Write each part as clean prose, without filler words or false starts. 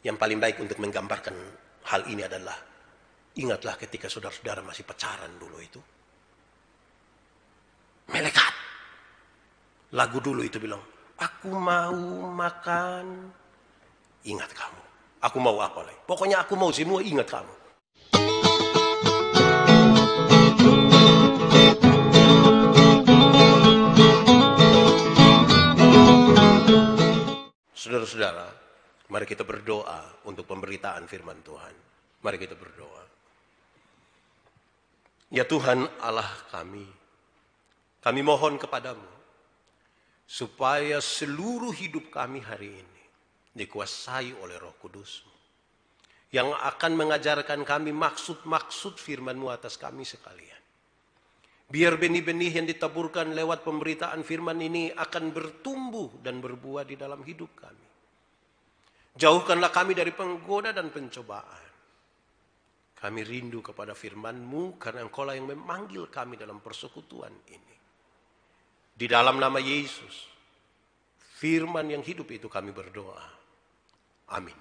Yang paling baik untuk menggambarkan hal ini adalah, ingatlah ketika saudara-saudara masih pacaran dulu itu. Melekat. Lagu dulu itu bilang, aku mau makan, ingat kamu. Aku mau apa lagi? Pokoknya aku mau semua, ingat kamu. Saudara-saudara, mari kita berdoa untuk pemberitaan firman Tuhan. Mari kita berdoa. Ya Tuhan Allah kami mohon kepadamu, supaya seluruh hidup kami hari ini dikuasai oleh Roh Kudus-Mu, yang akan mengajarkan kami maksud-maksud firman-Mu atas kami sekalian. Biar benih-benih yang ditaburkan lewat pemberitaan firman ini akan bertumbuh dan berbuah di dalam hidup kami. Jauhkanlah kami dari penggoda dan pencobaan. Kami rindu kepada firman-Mu karena Engkaulah yang memanggil kami dalam persekutuan ini. Di dalam nama Yesus, firman yang hidup itu kami berdoa. Amin.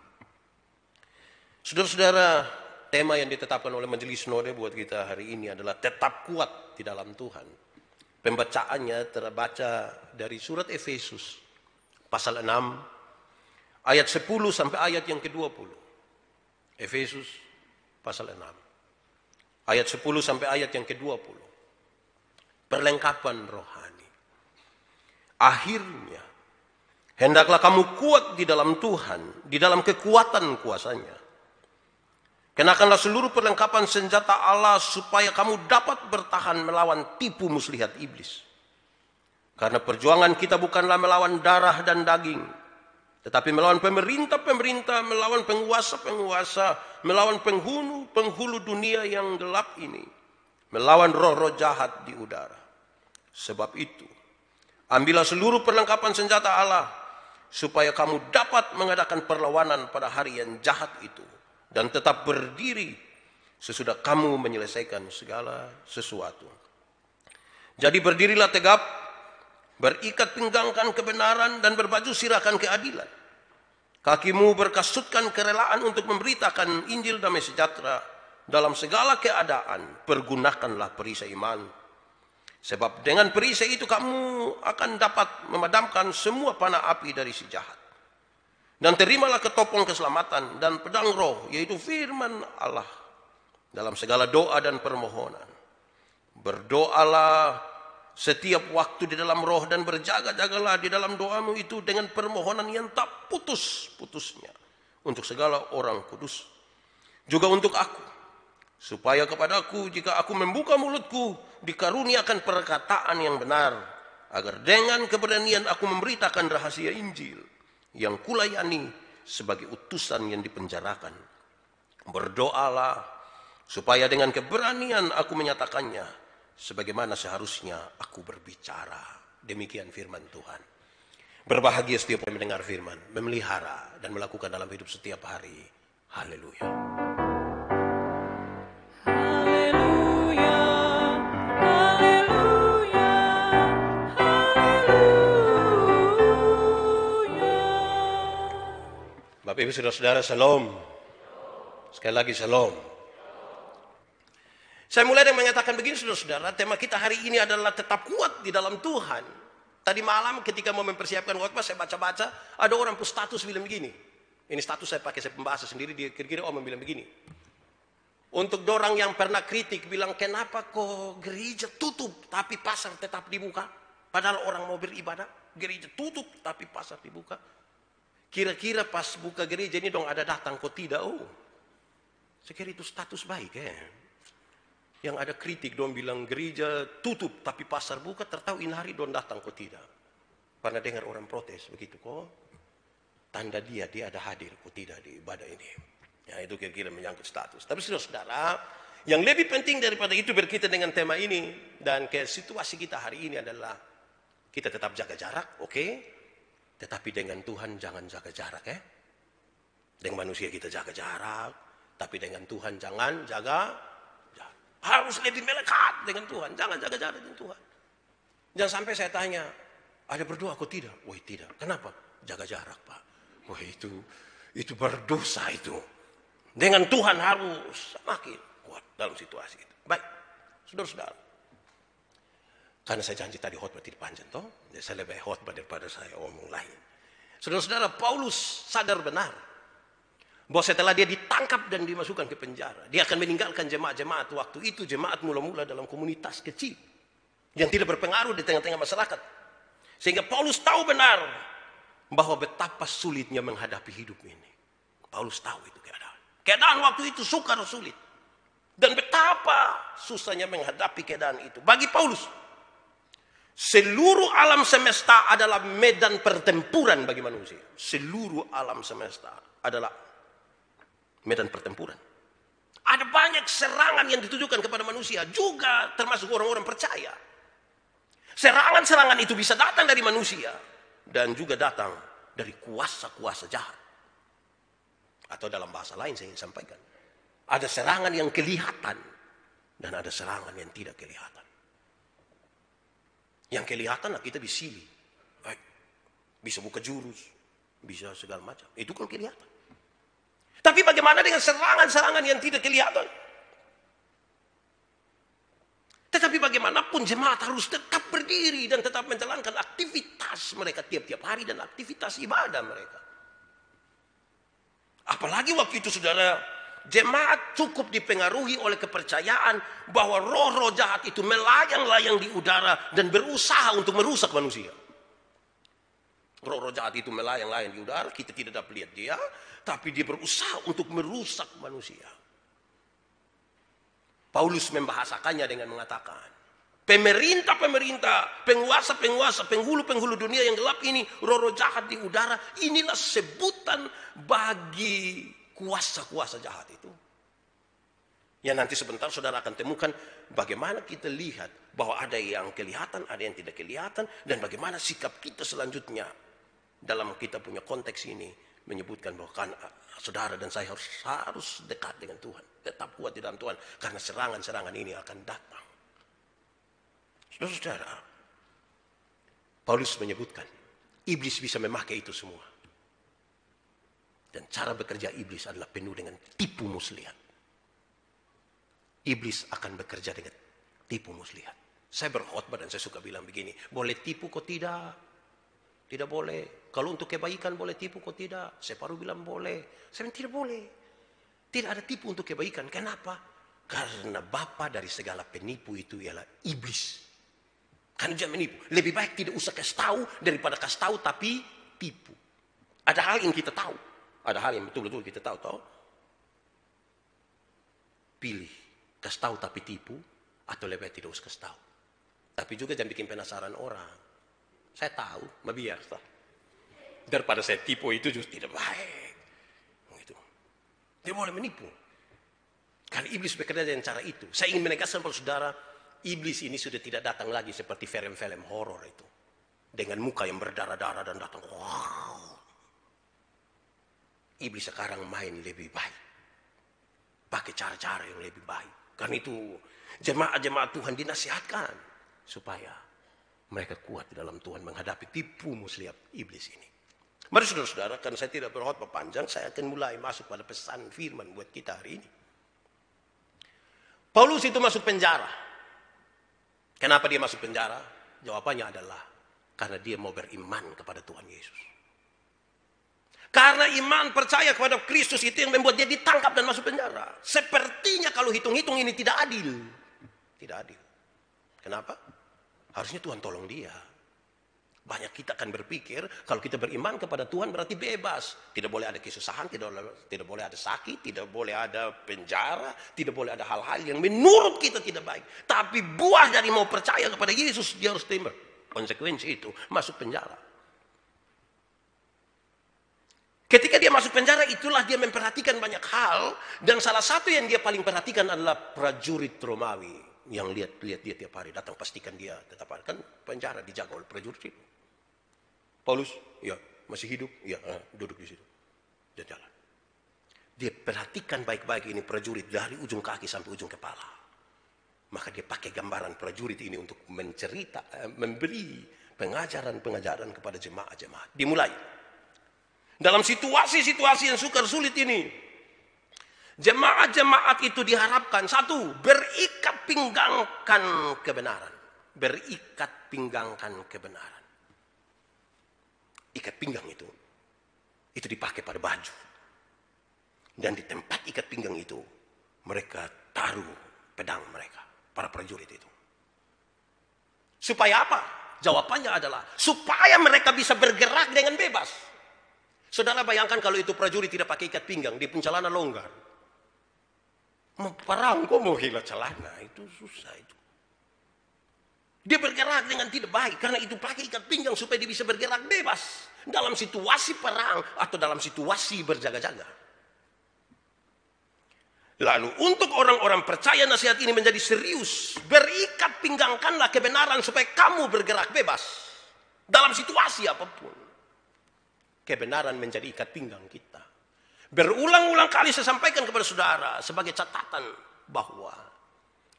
Saudara-saudara, tema yang ditetapkan oleh Majelis Sinode buat kita hari ini adalah tetap kuat di dalam Tuhan. Pembacaannya terbaca dari surat Efesus pasal 6 ayat 10 sampai ayat yang ke-20. Efesus pasal 6 ayat 10 sampai ayat yang ke-20. Perlengkapan rohani. Akhirnya hendaklah kamu kuat di dalam Tuhan, di dalam kekuatan kuasanya. Kenakanlah seluruh perlengkapan senjata Allah supaya kamu dapat bertahan melawan tipu muslihat iblis. Karena perjuangan kita bukanlah melawan darah dan daging, tetapi melawan pemerintah-pemerintah, melawan penguasa-penguasa, melawan penghulu dunia yang gelap ini, melawan roh-roh jahat di udara. Sebab itu, ambillah seluruh perlengkapan senjata Allah supaya kamu dapat mengadakan perlawanan pada hari yang jahat itu, dan tetap berdiri sesudah kamu menyelesaikan segala sesuatu. Jadi berdirilah tegap, berikat pinggangkan kebenaran, dan berbaju sirahkan keadilan. Kakimu berkasutkan kerelaan untuk memberitakan Injil damai sejahtera dalam segala keadaan. Pergunakanlah perisai iman. Sebab dengan perisai itu kamu akan dapat memadamkan semua panah api dari si jahat. Dan terimalah ketopong keselamatan dan pedang roh, yaitu firman Allah, dalam segala doa dan permohonan. Berdoalah setiap waktu di dalam roh, dan berjaga-jagalah di dalam doamu itu dengan permohonan yang tak putus-putusnya untuk segala orang kudus. Juga untuk aku, supaya kepadaku jika aku membuka mulutku dikaruniakan perkataan yang benar, agar dengan keberanian aku memberitakan rahasia Injil yang kulayani sebagai utusan yang dipenjarakan. Berdoalah supaya dengan keberanian aku menyatakannya sebagaimana seharusnya aku berbicara. Demikian firman Tuhan. Berbahagia setiap yang mendengar firman, memelihara dan melakukan dalam hidup setiap hari. Haleluya. Bapak Ibu Saudara-saudara, Shalom. Sekali lagi Shalom. Saya mulai dengan mengatakan begini, saudara-saudara, tema kita hari ini adalah tetap kuat di dalam Tuhan. Tadi malam ketika mau mempersiapkan khotbah, saya baca-baca, ada orang pun status bilang begini. Ini status saya pakai, saya pembahasa sendiri, dia kira-kira bilang begini. Untuk orang yang pernah kritik, bilang kenapa kok gereja tutup tapi pasar tetap dibuka? Padahal orang mau beribadah, gereja tutup tapi pasar dibuka. Kira-kira pas buka gereja ini dong ada datang kok tidak? Saya kira itu status baik ya. Yang ada kritik dong bilang gereja tutup tapi pasar buka, tertahu ini hari dong datang kok tidak. Pernah dengar orang protes begitu kok. Tanda dia ada hadir kok tidak di ibadah ini. Ya itu kira-kira menyangkut status. Tapi saudara-saudara, yang lebih penting daripada itu berkaitan dengan tema ini dan ke situasi kita hari ini adalah kita tetap jaga jarak, oke? Tetapi dengan Tuhan jangan jaga jarak ya. Dengan manusia kita jaga jarak, tapi dengan Tuhan jangan jaga jarak. Harus lebih melekat dengan Tuhan, jangan jaga jarak dengan Tuhan. Jangan sampai saya tanya, ada berdoa kok tidak? Wah tidak. Kenapa? Jaga jarak Pak. Wah Itu berdosa itu. Dengan Tuhan harus semakin kuat dalam situasi itu. Baik, saudara-saudara. Karena saya janji tadi khotbah tidak panjang toh, saya lebih khotbah daripada saya omong lain. Saudara-saudara, Paulus sadar benar bahwa setelah dia ditangkap dan dimasukkan ke penjara, dia akan meninggalkan jemaat-jemaat. Waktu itu jemaat mula-mula dalam komunitas kecil yang tidak berpengaruh di tengah-tengah masyarakat. Sehingga Paulus tahu benar bahwa betapa sulitnya menghadapi hidup ini. Paulus tahu itu keadaan. Keadaan waktu itu sukar sulit. Dan betapa susahnya menghadapi keadaan itu. Bagi Paulus, seluruh alam semesta adalah medan pertempuran bagi manusia. Seluruh alam semesta adalah medan pertempuran. Ada banyak serangan yang ditujukan kepada manusia, juga termasuk orang-orang percaya. Serangan-serangan itu bisa datang dari manusia dan juga datang dari kuasa-kuasa jahat. Atau dalam bahasa lain saya ingin sampaikan, ada serangan yang kelihatan dan ada serangan yang tidak kelihatan. Yang kelihatan kita disili, bisa buka jurus, bisa segala macam. Itu kan kelihatan. Tapi bagaimana dengan serangan-serangan yang tidak kelihatan? Tetapi bagaimanapun jemaat harus tetap berdiri dan tetap menjalankan aktivitas mereka tiap-tiap hari dan aktivitas ibadah mereka. Apalagi waktu itu saudara, jemaat cukup dipengaruhi oleh kepercayaan bahwa roh-roh jahat itu melayang-layang di udara dan berusaha untuk merusak manusia. Roh-roh jahat itu melayang-layang di udara, kita tidak dapat lihat dia, tapi dia berusaha untuk merusak manusia. Paulus membahasakannya dengan mengatakan, pemerintah-pemerintah, penguasa-penguasa, penghulu-penghulu dunia yang gelap ini, roh-roh jahat di udara, inilah sebutan bagi kuasa-kuasa jahat itu. Ya nanti sebentar saudara akan temukan bagaimana kita lihat bahwa ada yang kelihatan, ada yang tidak kelihatan, dan bagaimana sikap kita selanjutnya dalam kita punya konteks ini menyebutkan bahwa kan saudara dan saya harus dekat dengan Tuhan, tetap kuat di dalam Tuhan, karena serangan-serangan ini akan datang. Saudara, Paulus menyebutkan iblis bisa memakai itu semua, dan cara bekerja iblis adalah penuh dengan tipu muslihat. Iblis akan bekerja dengan tipu muslihat. Saya berkhotbah dan saya suka bilang begini, boleh tipu kok tidak? Tidak boleh. Kalau untuk kebaikan boleh tipu kok tidak? Saya baru bilang boleh. Saya bilang tidak boleh. Tidak ada tipu untuk kebaikan. Kenapa? Karena bapa dari segala penipu itu ialah iblis. Karena dia menipu. Lebih baik tidak usah kasih tahu daripada kasih tahu tapi tipu. Ada hal yang kita tahu. Ada hal yang betul-betul kita tahu. Pilih kasih tahu tapi tipu, atau lebih baik tidak usah kasih tahu. Tapi juga jangan bikin penasaran orang. Saya tahu, biar sah. Daripada saya tipu itu justru tidak baik. Gitu. Dia boleh menipu. Karena iblis bekerja dengan cara itu. Saya ingin menegaskan kepada saudara, iblis ini sudah tidak datang lagi seperti film-film horor itu. Dengan muka yang berdarah-darah dan datang. Wow. Iblis sekarang main lebih baik. Pakai cara-cara yang lebih baik. Karena itu jemaat-jemaat Tuhan dinasihatkan supaya mereka kuat di dalam Tuhan menghadapi tipu muslihat iblis ini. Mari saudara-saudara, karena saya tidak berkhotbah panjang, saya akan mulai masuk pada pesan firman buat kita hari ini. Paulus itu masuk penjara. Kenapa dia masuk penjara? Jawabannya adalah karena dia mau beriman kepada Tuhan Yesus. Karena iman percaya kepada Kristus itu yang membuat dia ditangkap dan masuk penjara. Sepertinya kalau hitung-hitung ini tidak adil. Tidak adil. Kenapa? Harusnya Tuhan tolong dia. Banyak kita akan berpikir kalau kita beriman kepada Tuhan berarti bebas. Tidak boleh ada kesusahan, tidak boleh ada sakit, tidak boleh ada penjara, tidak boleh ada hal-hal yang menurut kita tidak baik. Tapi buah dari mau percaya kepada Yesus, dia harus terima konsekuensi itu, masuk penjara. Ketika dia masuk penjara, itulah dia memperhatikan banyak hal. Dan salah satu yang dia paling perhatikan adalah prajurit Romawi. Yang lihat dia tiap hari, datang pastikan dia tetap ada. Kan penjara dijaga oleh prajurit itu. Paulus, ya masih hidup, ya duduk di situ. Dan jalan. Dia perhatikan baik-baik ini prajurit dari ujung kaki sampai ujung kepala. Maka dia pakai gambaran prajurit ini untuk memberi pengajaran-pengajaran kepada jemaat-jemaat. Dimulai Dalam situasi-situasi yang sukar sulit ini, jemaat-jemaat itu diharapkan, satu, berikat pinggangkan kebenaran. Berikat pinggangkan kebenaran. Ikat pinggang itu dipakai pada baju. Dan di tempat ikat pinggang itu, mereka taruh pedang mereka, para prajurit itu. Supaya apa? Jawabannya adalah, supaya mereka bisa bergerak dengan bebas. Saudara bayangkan kalau itu prajurit tidak pakai ikat pinggang, dia pun celana longgar. Mau perang kok mau hilang celana, itu susah itu. Dia bergerak dengan tidak baik, karena itu pakai ikat pinggang supaya dia bisa bergerak bebas. Dalam situasi perang atau dalam situasi berjaga-jaga. Lalu untuk orang-orang percaya nasihat ini menjadi serius. Berikat pinggangkanlah kebenaran supaya kamu bergerak bebas. Dalam situasi apapun. Kebenaran menjadi ikat pinggang kita. Berulang-ulang kali saya sampaikan kepada saudara sebagai catatan bahwa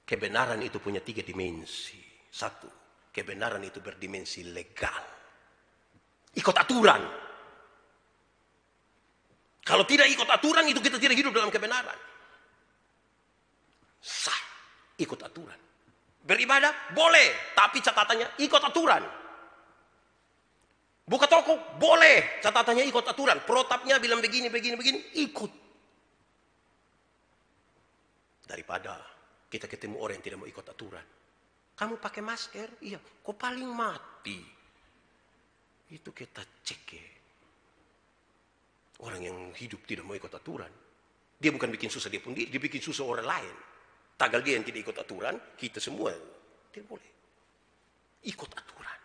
kebenaran itu punya 3 dimensi. 1, kebenaran itu berdimensi legal. Ikut aturan. Kalau tidak ikut aturan itu kita tidak hidup dalam kebenaran. Sah, ikut aturan. Beribadah boleh, tapi catatannya ikut aturan. Buka toko boleh, catatannya ikut aturan. Protapnya bilang begini, ikut. Daripada kita ketemu orang yang tidak mau ikut aturan. Kamu pakai masker? Iya, kok paling mati. Itu kita cek ya. Orang yang hidup tidak mau ikut aturan. Dia bukan bikin susah dia pun, dia bikin susah orang lain. Tagal dia yang tidak ikut aturan, kita semua tidak boleh. Ikut aturan.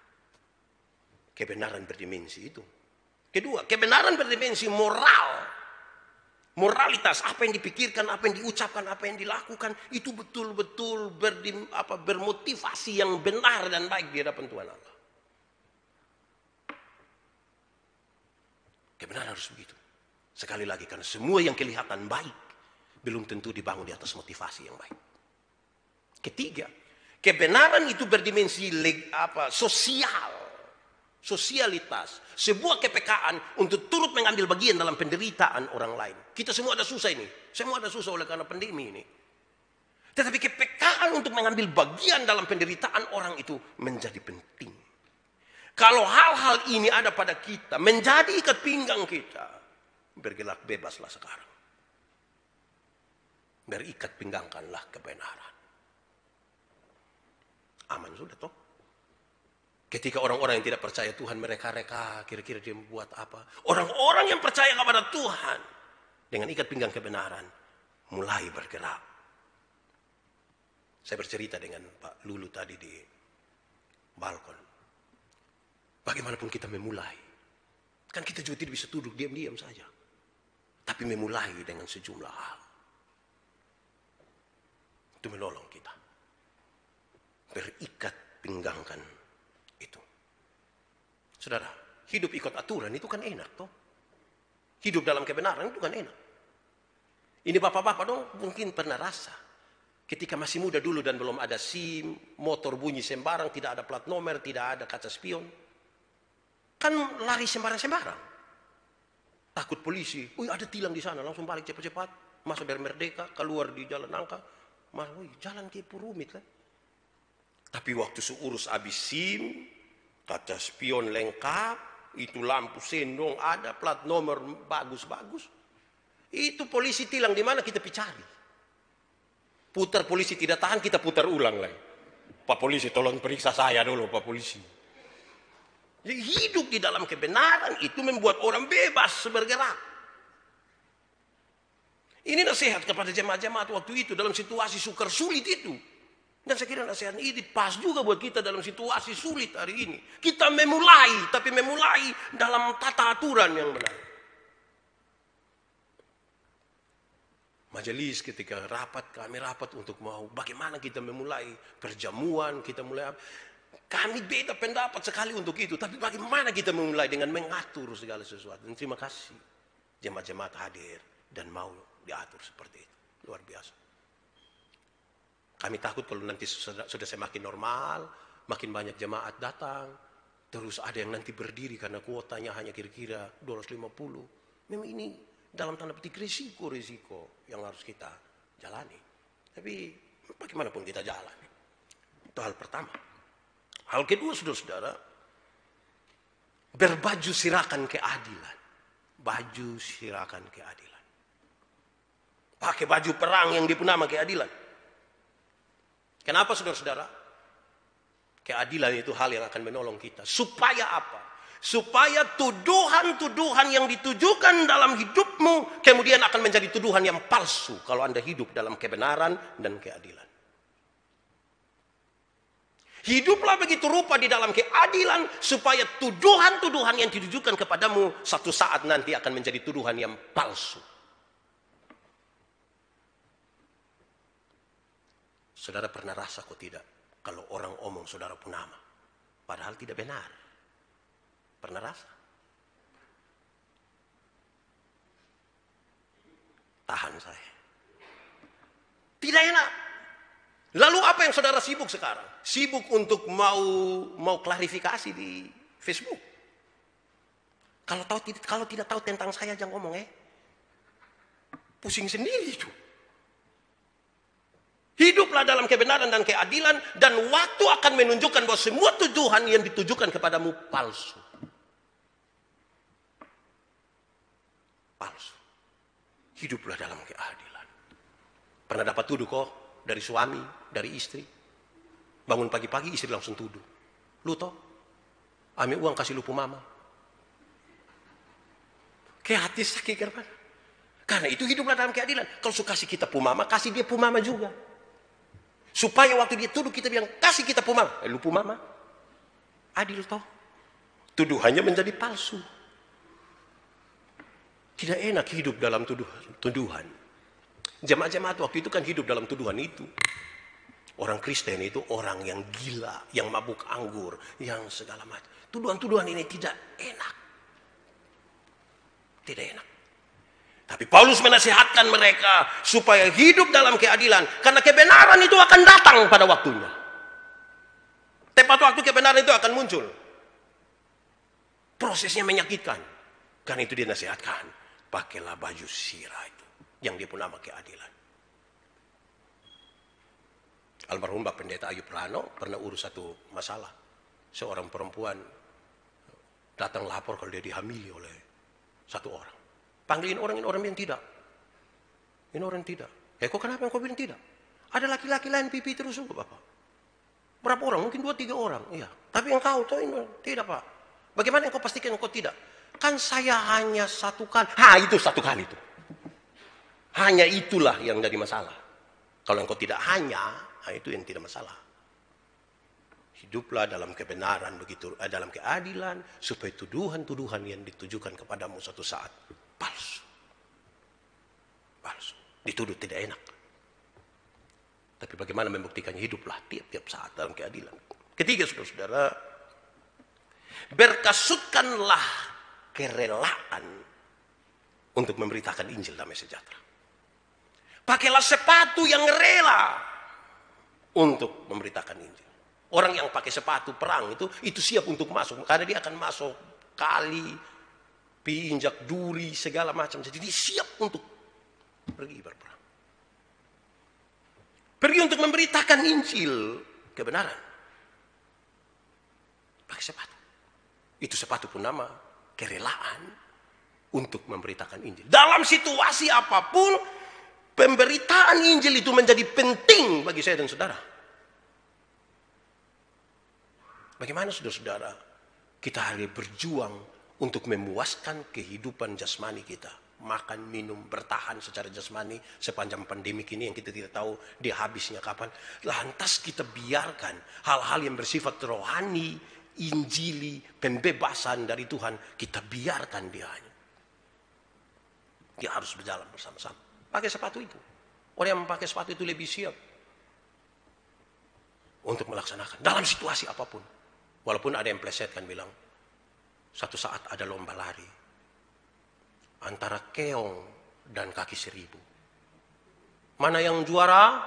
Kebenaran berdimensi itu. Kedua, kebenaran berdimensi moral. Moralitas, apa yang dipikirkan, apa yang diucapkan, apa yang dilakukan, itu betul-betul bermotivasi yang benar dan baik di hadapan Tuhan Allah. Kebenaran harus begitu. Sekali lagi, karena semua yang kelihatan baik, belum tentu dibangun di atas motivasi yang baik. Ketiga, kebenaran itu berdimensi sosial. Sosialitas, sebuah kepekaan untuk turut mengambil bagian dalam penderitaan orang lain. Kita semua ada susah ini. Semua ada susah oleh karena pandemi ini. Tetapi kepekaan untuk mengambil bagian dalam penderitaan orang itu menjadi penting. Kalau hal-hal ini ada pada kita, menjadi ikat pinggang kita, bergerak bebaslah sekarang. Berikat pinggangkanlah kebenaran. Aman sudah toh. Ketika orang-orang yang tidak percaya Tuhan mereka-reka, kira-kira dia membuat apa? Orang-orang yang percaya kepada Tuhan dengan ikat pinggang kebenaran mulai bergerak. Saya bercerita dengan Pak Lulu tadi di balkon. Bagaimanapun kita memulai, kan kita juga tidak bisa duduk diam-diam saja. Tapi memulai dengan sejumlah hal. Itu menolong kita. Berikat pinggangkan itu. Saudara, hidup ikut aturan itu kan enak toh. Hidup dalam kebenaran itu kan enak. Ini bapak-bapak dong mungkin pernah rasa. Ketika masih muda dulu dan belum ada SIM, motor bunyi sembarang, tidak ada plat nomor, tidak ada kaca spion. Kan lari sembarang-sembarang. Takut polisi, ada tilang di sana, langsung balik cepat-cepat. Masuk dari Merdeka, keluar di Jalan Nangka. Jalan Kepo rumit kan. Tapi waktu seurus habis SIM, kaca spion lengkap, itu lampu sendong ada, plat nomor bagus-bagus. Itu polisi tilang di mana kita cari. Putar polisi tidak tahan, kita putar ulang lagi. Pak polisi tolong periksa saya dulu Pak polisi. Jadi hidup di dalam kebenaran itu membuat orang bebas bergerak. Ini nasihat kepada jemaat-jemaat waktu itu dalam situasi sukar sulit itu. Dan saya kira nasihat ini pas juga buat kita dalam situasi sulit hari ini. Kita memulai, tapi memulai dalam tata aturan yang benar. Majelis ketika kami rapat untuk mau bagaimana kita memulai perjamuan, kita mulai apa. Kami beda pendapat sekali untuk itu, tapi bagaimana kita memulai dengan mengatur segala sesuatu. Dan terima kasih jemaat-jemaat hadir dan mau diatur seperti itu. Luar biasa. Kami takut kalau nanti sudah semakin normal, makin banyak jemaat datang, Terus ada yang nanti berdiri karena kuotanya hanya kira-kira 250. Memang ini dalam tanda petik risiko yang harus kita jalani. Tapi bagaimanapun kita jalani. Itu hal pertama. Hal kedua, saudara-saudara, berbaju sirakan keadilan. Baju sirakan keadilan. Pakai baju perang yang dipunama keadilan. Kenapa, saudara-saudara? Keadilan itu hal yang akan menolong kita. Supaya apa? Supaya tuduhan-tuduhan yang ditujukan dalam hidupmu kemudian akan menjadi tuduhan yang palsu kalau Anda hidup dalam kebenaran dan keadilan. Hiduplah begitu rupa di dalam keadilan supaya tuduhan-tuduhan yang ditujukan kepadamu satu saat nanti akan menjadi tuduhan yang palsu. Saudara pernah rasa kok tidak? Kalau orang omong saudara punama, padahal tidak benar. Pernah rasa? Tahan saya. Tidak enak. Lalu apa yang saudara sibuk sekarang? Sibuk untuk mau klarifikasi di Facebook. Kalau tidak tahu tentang saya jangan ngomong pusing sendiri itu. Hiduplah dalam kebenaran dan keadilan, dan waktu akan menunjukkan bahwa semua tuduhan yang ditujukan kepadamu palsu. Palsu. Hiduplah dalam keadilan. Pernah dapat tuduh kok dari suami, dari istri. Bangun pagi-pagi istri langsung tuduh. Lu toh, ambil uang kasih lupu mama. Kayak hati sakit kan? Karena itu hiduplah dalam keadilan. Kalau suka kasih kita pumama, kasih dia pumama juga. Supaya waktu dia tuduh kita bilang, kasih kita pumama. Lupu mama. Adil toh. Tuduhannya menjadi palsu. Tidak enak hidup dalam tuduhan. Jemaat-jemaat waktu itu kan hidup dalam tuduhan itu. Orang Kristen itu orang yang gila, yang mabuk anggur, yang segala macam. Tuduhan-tuduhan ini tidak enak. Tidak enak. Tapi Paulus menasihatkan mereka supaya hidup dalam keadilan. Karena kebenaran itu akan datang pada waktunya. Tepat waktu kebenaran itu akan muncul. Prosesnya menyakitkan. Karena itu dia nasihatkan. Pakailah baju sirah itu. Yang dia pun nama keadilan. Almarhum Bapak Pendeta Ayub Rano pernah urus satu masalah. Seorang perempuan datang lapor kalau dia dihamili oleh satu orang. Panggilin orang, ini orang yang tidak. Ini orang tidak. Kok kenapa engkau bilang tidak? Ada laki-laki lain pipi terus enggak, Bapak? Berapa orang? Mungkin 2-3 orang. Iya. Tapi engkau tuh ini tidak, Pak. Bagaimana engkau pastikan engkau tidak? Kan saya hanya satu kali. Itu satu kali itu. Hanya itulah yang jadi masalah. Kalau engkau tidak hanya, itu yang tidak masalah. Hiduplah dalam kebenaran begitu, dalam keadilan, supaya tuduhan-tuduhan yang ditujukan kepadamu suatu saat palsu. Palsu. Dituduh tidak enak. Tapi bagaimana membuktikannya? Hiduplah tiap-tiap saat dalam keadilan. Ketiga, saudara-saudara, berkasutkanlah kerelaan untuk memberitakan Injil damai sejahtera. Pakailah sepatu yang rela untuk memberitakan Injil. Orang yang pakai sepatu perang itu siap untuk masuk. Karena dia akan masuk kali, pinjak duri, segala macam. Jadi dia siap untuk pergi berperang. Pergi untuk memberitakan Injil, kebenaran. Pakai sepatu. Itu sepatu pun nama kerelaan untuk memberitakan Injil. Dalam situasi apapun, pemberitaan Injil itu menjadi penting bagi saya dan saudara. Bagaimana saudara-saudara kita harus berjuang untuk memuaskan kehidupan jasmani kita. Makan, minum, bertahan secara jasmani sepanjang pandemik ini yang kita tidak tahu dia habisnya kapan. Lantas kita biarkan hal-hal yang bersifat rohani, injili, pembebasan dari Tuhan, kita biarkan dia hanya. Dia harus berjalan bersama-sama. Pakai sepatu itu. Orang yang memakai sepatu itu lebih siap untuk melaksanakan dalam situasi apapun. Walaupun ada yang plesetkan bilang, satu saat ada lomba lari antara keong dan kaki 1000. Mana yang juara?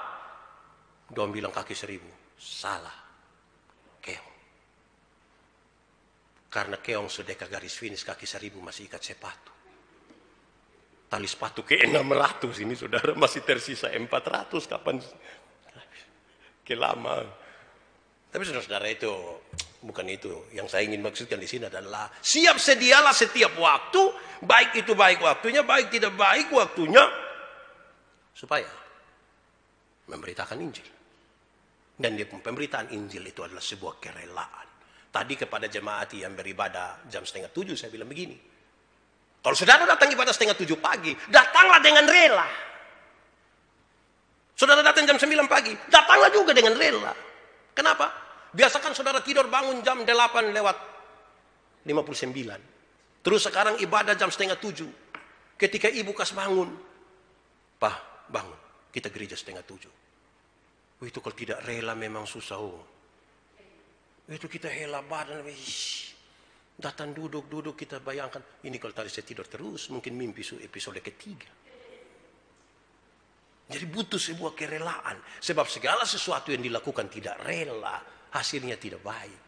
Dong bilang kaki 1000. Salah. Keong. Karena keong sudah ke garis finish, kaki 1000 masih ikat sepatu. Tali sepatu ke 600 ini saudara, masih tersisa 400, kapan ke lama. Tapi saudara-saudara, itu bukan itu yang saya ingin maksudkan di sini. Adalah siap sedialah setiap waktu, baik itu baik waktunya, baik tidak baik waktunya, supaya memberitakan Injil. Dan pemberitaan Injil itu adalah sebuah kerelaan. Tadi kepada jemaat yang beribadah jam 6:30 saya bilang begini. Kalau saudara datang ibadah 6:30 pagi, datanglah dengan rela. Saudara datang jam 9 pagi, datanglah juga dengan rela. Kenapa? Biasakan saudara tidur bangun jam 8:59. Terus sekarang ibadah jam 6:30. Ketika ibu kas bangun, Pak, bangun, kita gereja 6:30. Itu kalau tidak rela memang susah. Itu kita hela badan, datang duduk kita bayangkan. Ini kalau tadi saya tidur terus, mungkin mimpi episode ketiga. Jadi butuh sebuah kerelaan. Sebab segala sesuatu yang dilakukan tidak rela, hasilnya tidak baik.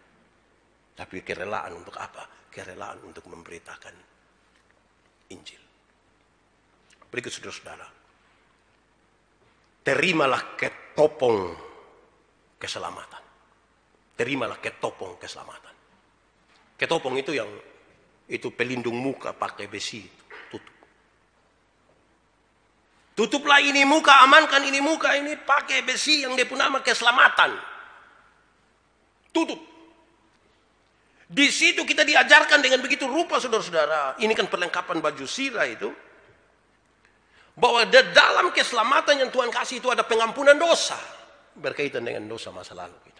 Tapi kerelaan untuk apa? Kerelaan untuk memberitakan Injil. Berikut saudara-saudara. Terimalah ketopong keselamatan. Terimalah ketopong keselamatan. Ketopong itu pelindung muka pakai besi, tutup. Tutuplah ini muka, amankan ini muka ini pakai besi yang dia pun nama keselamatan. Tutup. Di situ kita diajarkan dengan begitu rupa saudara-saudara. Ini kan perlengkapan baju sirah itu. Bahwa dalam keselamatan yang Tuhan kasih itu ada pengampunan dosa. Berkaitan dengan dosa masa lalu kita.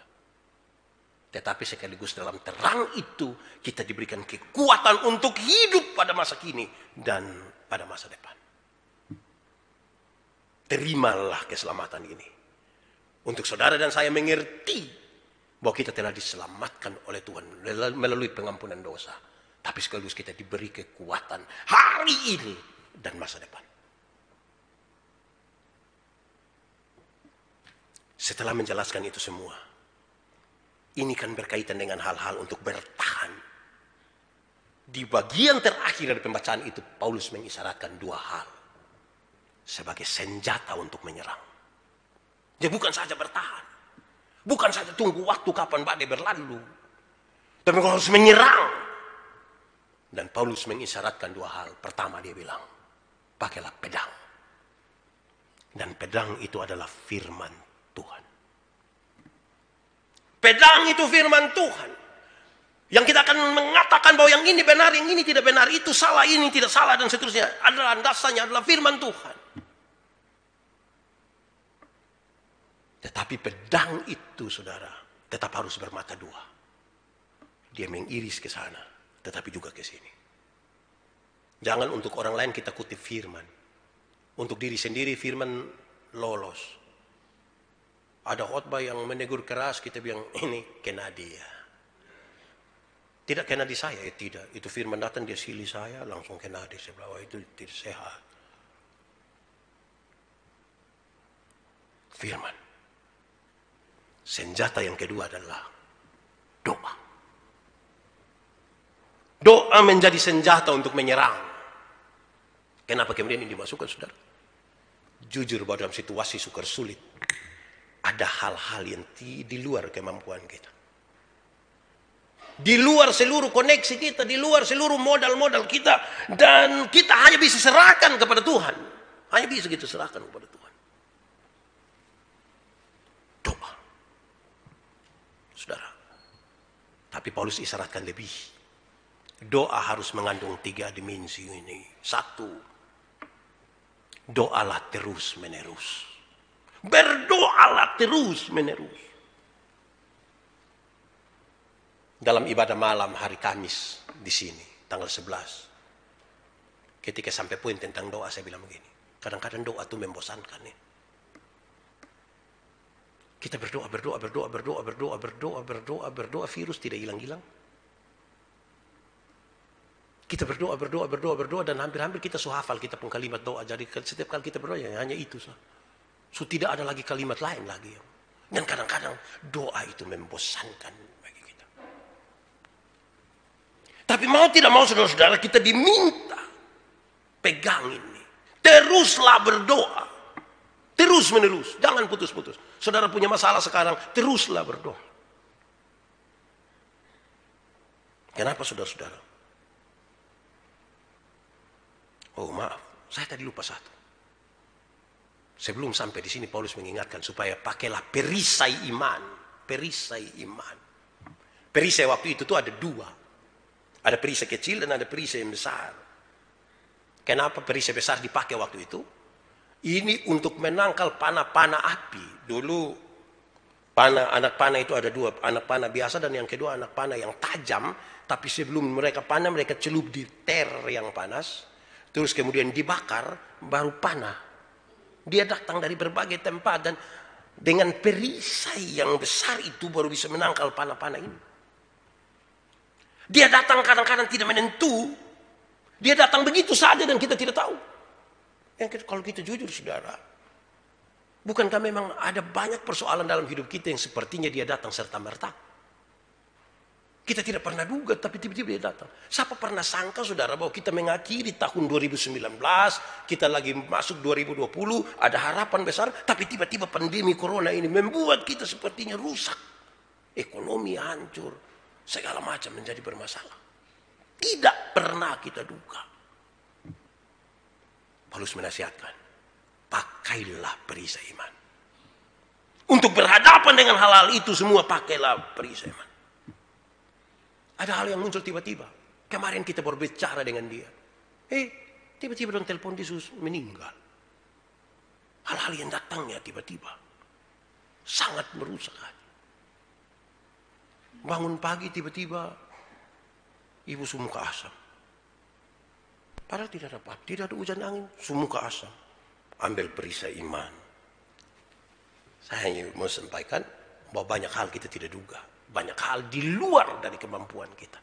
Tetapi sekaligus dalam terang itu kita diberikan kekuatan untuk hidup pada masa kini dan pada masa depan. Terimalah keselamatan ini. Untuk saudara dan saya mengerti bahwa kita telah diselamatkan oleh Tuhan melalui pengampunan dosa. Tapi sekaligus kita diberi kekuatan hari ini dan masa depan. Setelah menjelaskan itu semua, ini kan berkaitan dengan hal-hal untuk bertahan. Di bagian terakhir dari pembacaan itu, Paulus mengisyaratkan dua hal sebagai senjata untuk menyerang. Dia bukan saja bertahan, bukan saja tunggu waktu kapan badai berlalu, tapi harus menyerang. Dan Paulus mengisyaratkan dua hal. Pertama dia bilang, pakailah pedang. Dan pedang itu adalah firman Tuhan. Pedang itu firman Tuhan. Yang kita akan mengatakan bahwa yang ini benar, yang ini tidak benar, itu salah, ini tidak salah, dan seterusnya. Adalah landasannya adalah firman Tuhan. Tetapi pedang itu, saudara, tetap harus bermata dua. Dia mengiris ke sana, tetapi juga ke sini. Jangan untuk orang lain kita kutip firman. Untuk diri sendiri firman lolos. Ada khotbah yang menegur keras, kita bilang ini kena dia. Tidak kena di saya, tidak. Itu firman datang dia silih saya, langsung kena di sebelah. Itu tidak sehat. Firman. Senjata yang kedua adalah doa. Doa menjadi senjata untuk menyerang. Kenapa kemudian ini dimasukkan, saudara? Jujur bahwa dalam situasi sukar sulit, ada hal-hal yang di luar kemampuan kita. Di luar seluruh koneksi kita, di luar seluruh modal-modal kita. Dan kita hanya bisa serahkan kepada Tuhan. Hanya bisa kita serahkan kepada Tuhan. Doa. Saudara. Tapi Paulus isyaratkan lebih. Doa harus mengandung 3 dimensi ini. 1. Doalah terus menerus. Berdoalah terus menerus. Dalam ibadah malam hari Kamis di sini, tanggal 11. Ketika sampai poin tentang doa, saya bilang begini. Kadang-kadang doa itu membosankan. Ya. Kita berdoa, virus tidak hilang-hilang. Kita berdoa, dan hampir-hampir kita hafal kita pun kalimat doa. Jadi setiap kali kita berdoa, ya hanya itu. So, tidak ada lagi kalimat lain lagi. Dan kadang-kadang doa itu membosankan bagi kita. Tapi mau tidak mau saudara-saudara, kita diminta pegang ini. Teruslah berdoa. Terus menerus. Jangan putus-putus. Saudara punya masalah sekarang, teruslah berdoa. Kenapa saudara-saudara? Oh maaf, saya tadi lupa satu. Sebelum sampai di sini Paulus mengingatkan supaya pakailah perisai iman. Perisai iman. Perisai waktu itu tuh ada dua. Ada perisai kecil dan ada perisai yang besar. Kenapa perisai besar dipakai waktu itu? Ini untuk menangkal panah-panah api. Dulu anak panah itu ada dua. Anak panah biasa dan yang kedua anak panah yang tajam. Tapi sebelum mereka panah mereka celup di ter yang panas. Terus kemudian dibakar baru panah. Dia datang dari berbagai tempat dan dengan perisai yang besar itu baru bisa menangkal panah-panah ini. Dia datang kadang-kadang tidak menentu. Dia datang begitu saja dan kita tidak tahu. Kalau kita jujur saudara, bukankah memang ada banyak persoalan dalam hidup kita yang sepertinya dia datang serta-merta? Kita tidak pernah duga, tapi tiba-tiba dia datang. Siapa pernah sangka saudara bahwa kita mengakhiri tahun 2019, kita lagi masuk 2020, ada harapan besar, tapi tiba-tiba pandemi corona ini membuat kita sepertinya rusak. Ekonomi hancur, segala macam menjadi bermasalah. Tidak pernah kita duga. Paulus menasihatkan, pakailah perisai iman. Untuk berhadapan dengan hal-hal itu semua, pakailah perisai iman. Ada hal yang muncul tiba-tiba. Kemarin kita berbicara dengan dia. Tiba-tiba dong telepon dia meninggal. Hal-hal yang datangnya tiba-tiba. Sangat merusak hati. Bangun pagi tiba-tiba. Ibu sumuka asam. Padahal tidak ada apa-apa. Tidak ada hujan angin. Sumuka asam. Ambil perisai iman. Saya hanya mau sampaikan bahwa banyak hal kita tidak duga. Banyak hal di luar dari kemampuan kita.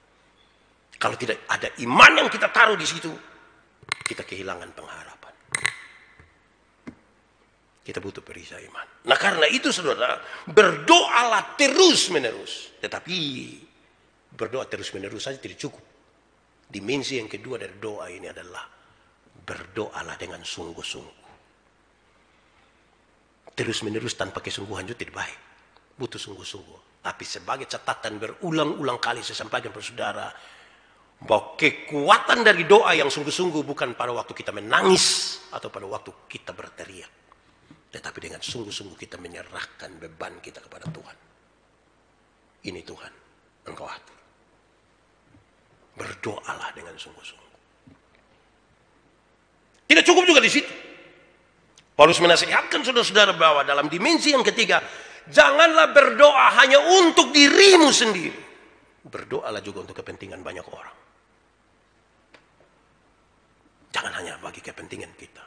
Kalau tidak ada iman yang kita taruh di situ, kita kehilangan pengharapan. Kita butuh perisai iman. Nah karena itu saudara, berdoalah terus menerus. Tetapi berdoa terus menerus saja tidak cukup. Dimensi yang kedua dari doa ini adalah berdoalah dengan sungguh-sungguh. Terus menerus tanpa kesungguhan itu tidak baik. Butuh sungguh-sungguh. Tapi sebagai catatan berulang-ulang kali saya sampaikan kepada saudara, bahwa kekuatan dari doa yang sungguh-sungguh bukan pada waktu kita menangis atau pada waktu kita berteriak. Tetapi dengan sungguh-sungguh kita menyerahkan beban kita kepada Tuhan. Ini Tuhan, Engkau atur. Berdoalah dengan sungguh-sungguh. Tidak cukup juga di situ. Paulus menasihatkan saudara-saudara bahwa dalam dimensi yang ketiga, janganlah berdoa hanya untuk dirimu sendiri. Berdoalah juga untuk kepentingan banyak orang. Jangan hanya bagi kepentingan kita.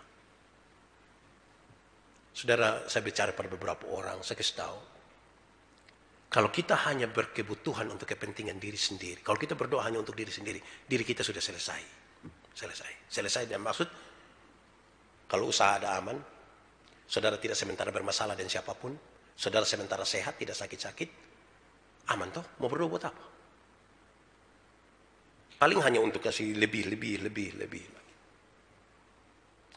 Saudara, saya bicara pada beberapa orang, saya kasih tahu. Kalau kita hanya berkebutuhan untuk kepentingan diri sendiri, kalau kita berdoa hanya untuk diri sendiri, diri kita sudah selesai. Selesai dan maksud, kalau usaha ada aman, saudara tidak sementara bermasalah dengan siapapun, saudara sementara sehat, tidak sakit-sakit, aman toh? Mau berdoa buat apa? Paling hanya untuk kasih lebih.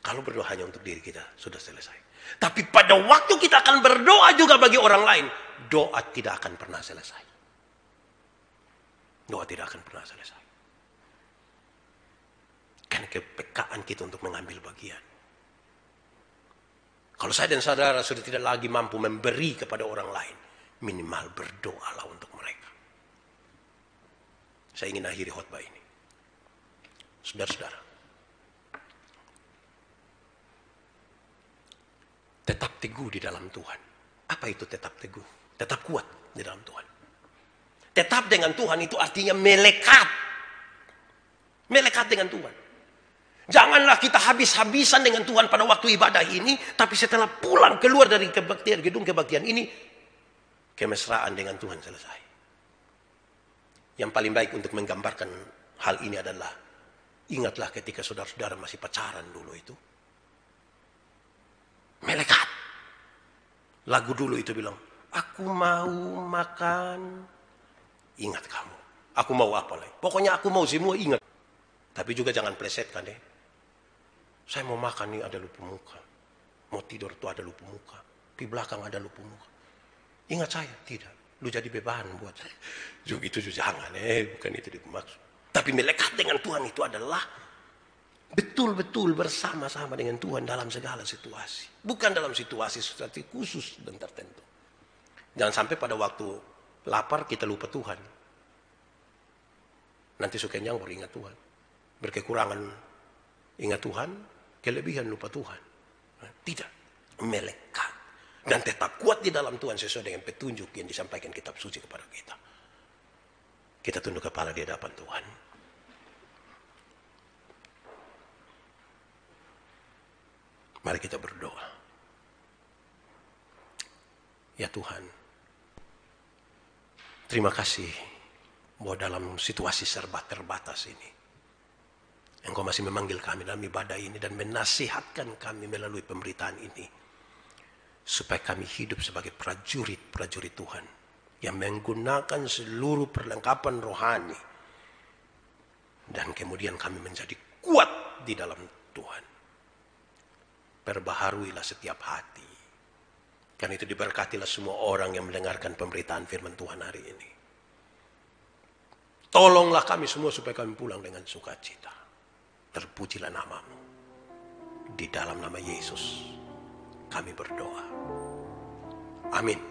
Kalau berdoa hanya untuk diri kita, sudah selesai. Tapi pada waktu kita akan berdoa juga bagi orang lain, doa tidak akan pernah selesai. Doa tidak akan pernah selesai. Karena kepekaan kita untuk mengambil bagian. Kalau saya dan saudara sudah tidak lagi mampu memberi kepada orang lain, minimal berdoalah untuk mereka. Saya ingin akhiri khotbah ini. Saudara-saudara, tetap teguh di dalam Tuhan. Apa itu tetap teguh? Tetap kuat di dalam Tuhan. Tetap dengan Tuhan itu artinya melekat. Melekat dengan Tuhan. Janganlah kita habis-habisan dengan Tuhan pada waktu ibadah ini, tapi setelah pulang keluar dari gedung kebaktian ini, kemesraan dengan Tuhan selesai. Yang paling baik untuk menggambarkan hal ini adalah, ingatlah ketika saudara-saudara masih pacaran dulu itu. Melekat. Lagu dulu itu bilang, aku mau makan, ingat kamu. Aku mau apa lagi? Pokoknya aku mau semua, ingat. Tapi juga jangan plesetkan deh. Saya mau makan nih ada lupa muka. Mau tidur tuh ada lupa muka. Di belakang ada lupa muka. Ingat saya, tidak. Lu jadi beban buat saya. Juga itu jangan, bukan itu dimaksud. Tapi melekat dengan Tuhan itu adalah betul-betul bersama-sama dengan Tuhan dalam segala situasi. Bukan dalam situasi khusus dan tertentu. Jangan sampai pada waktu lapar kita lupa Tuhan. Nanti sukenyang baru ingat Tuhan. Berkekurangan ingat Tuhan, kelebihan lupa Tuhan. Tidak, melekat. Dan tetap kuat di dalam Tuhan sesuai dengan petunjuk yang disampaikan kitab suci kepada kita. Kita tunduk kepala di hadapan Tuhan. Mari kita berdoa. Ya Tuhan, terima kasih bahwa dalam situasi serba terbatas ini, Engkau masih memanggil kami dalam ibadah ini dan menasihatkan kami melalui pemberitaan ini. Supaya kami hidup sebagai prajurit-prajurit Tuhan. Yang menggunakan seluruh perlengkapan rohani. Dan kemudian kami menjadi kuat di dalam Tuhan. Perbaharuilah setiap hati. Karena itu diberkatilah semua orang yang mendengarkan pemberitaan firman Tuhan hari ini. Tolonglah kami semua supaya kami pulang dengan sukacita. Terpujilah namamu. Di dalam nama Yesus kami berdoa. Amin.